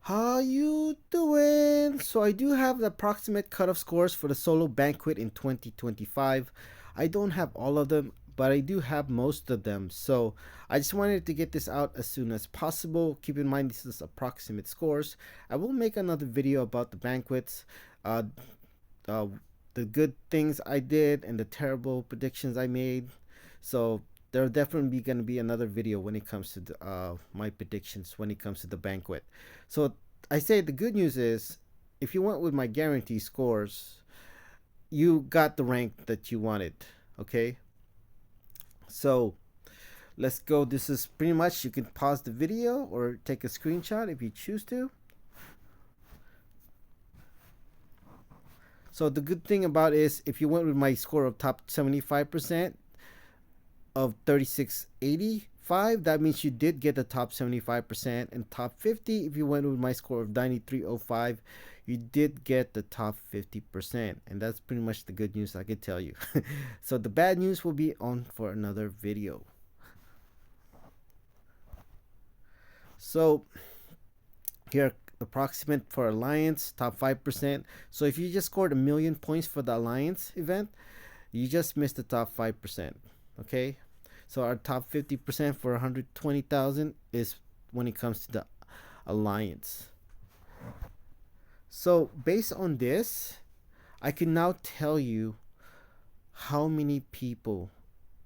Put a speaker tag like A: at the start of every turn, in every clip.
A: How you doing? So I do have the approximate cutoff scores for the solo banquet in 2025. I don't have all of them, but I do have most of them. So I just wanted to get this out as soon as possible. Keep in mind this is approximate scores. I will make another video about the banquets, uh, uh, the good things I did and the terrible predictions I made. So there'll definitely going to be another video when it comes to my predictions when it comes to the banquet. So I say the good news is, if you went with my guarantee scores, you got the rank that you wanted. Okay, so let's go. This is pretty much, you can pause the video or take a screenshot if you choose to. So the good thing about it is, if you went with my score of top 75%, of 3685, that means you did get the top 75%, and top 50, if you went with my score of 9305, you did get the top 50%. And that's pretty much the good news I could tell you. So the bad news will be on for another video. So here, approximate for Alliance, top 5%. So if you just scored 1,000,000 points for the Alliance event, you just missed the top 5%. Okay, so our top 50% for 120,000 is when it comes to the Alliance. So based on this, I can now tell you how many people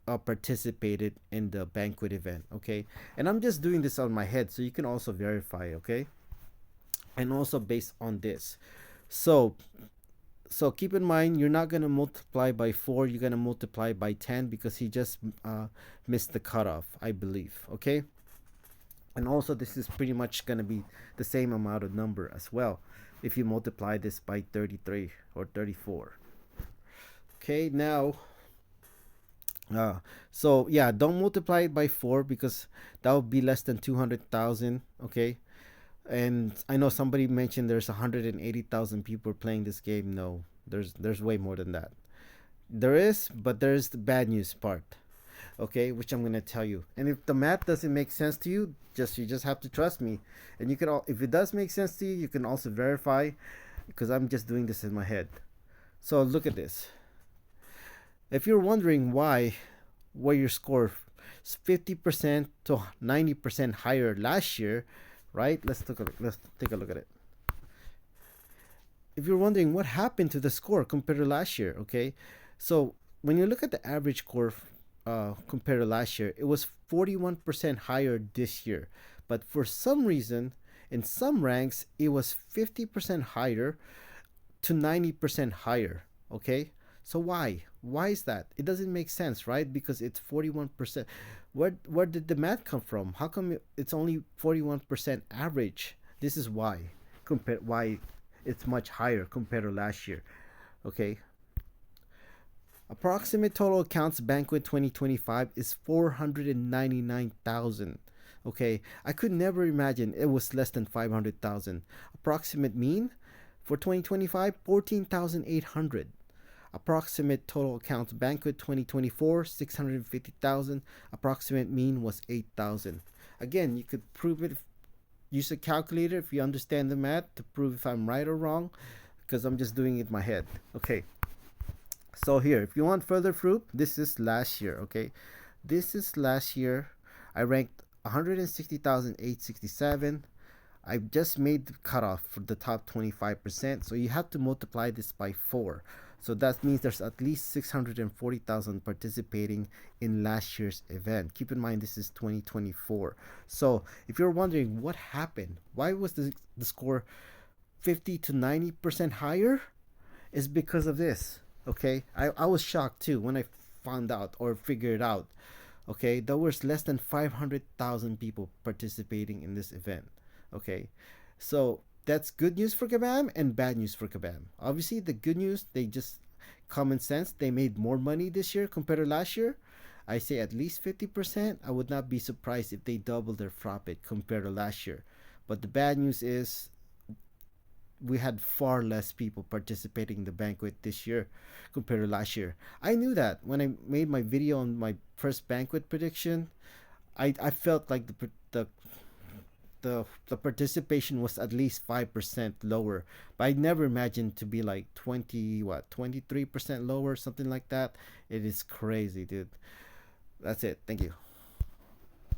A: participated in the banquet event. Okay, and I'm just doing this on my head, so you can also verify. Okay, and also based on this, so keep in mind, you're not going to multiply by 4, you're going to multiply by 10, because he just missed the cutoff, I believe. Okay, and also this is pretty much going to be the same amount of number as well if you multiply this by 33 or 34. Okay, now so yeah, don't multiply it by 4, because that would be less than 200,000. Okay, and I know somebody mentioned there's 180,000 people playing this game. No, there's way more than that. There is, but there's the bad news part. Okay, which I'm gonna tell you. And if the math doesn't make sense to you, you just have to trust me. And you can all, if it does make sense to you, you can also verify, because I'm just doing this in my head. So look at this. If you're wondering why your score is 50% to 90% higher last year, right? Let's take a look at it. If you're wondering what happened to the score compared to last year, okay, so when you look at the average score compared to last year, it was 41% higher this year, but for some reason, in some ranks, it was 50% higher to 90% higher. Okay, so why is that? It doesn't make sense, right? Because it's 41%. Where did the math come from? How come it's only 41% average? This is why it's much higher compared to last year. Okay, approximate total accounts banquet 2025 is 499,000. Okay, I could never imagine it was less than 500,000. Approximate mean for 2025, 14,800. Approximate total accounts banquet 2024, 650,000. Approximate mean was 8,000. Again, you could prove it, use a calculator if you understand the math to prove if I'm right or wrong, because I'm just doing it in my head. Okay, so here, if you want further proof, this is last year. Okay, this is last year. I ranked 160,867. I just made the cutoff for the top 25%. So you have to multiply this by 4. So that means there's at least 640,000 participating in last year's event. Keep in mind, this is 2024. So if you're wondering what happened, why was the score 50 to 90% higher, is because of this. Okay, I was shocked too when I found out or figured out. Okay, there was less than 500,000 people participating in this event. Okay, so that's good news for Kabam and bad news for Kabam. Obviously, the good news, they just common sense, they made more money this year compared to last year. I say at least 50%. I would not be surprised if they doubled their profit compared to last year. But the bad news is we had far less people participating in the banquet this year compared to last year. I knew that when I made my video on my first banquet prediction. I felt like the the participation was at least 5% lower. But I never imagined to be like 23% lower, something like that. It is crazy, dude. That's it. Thank you.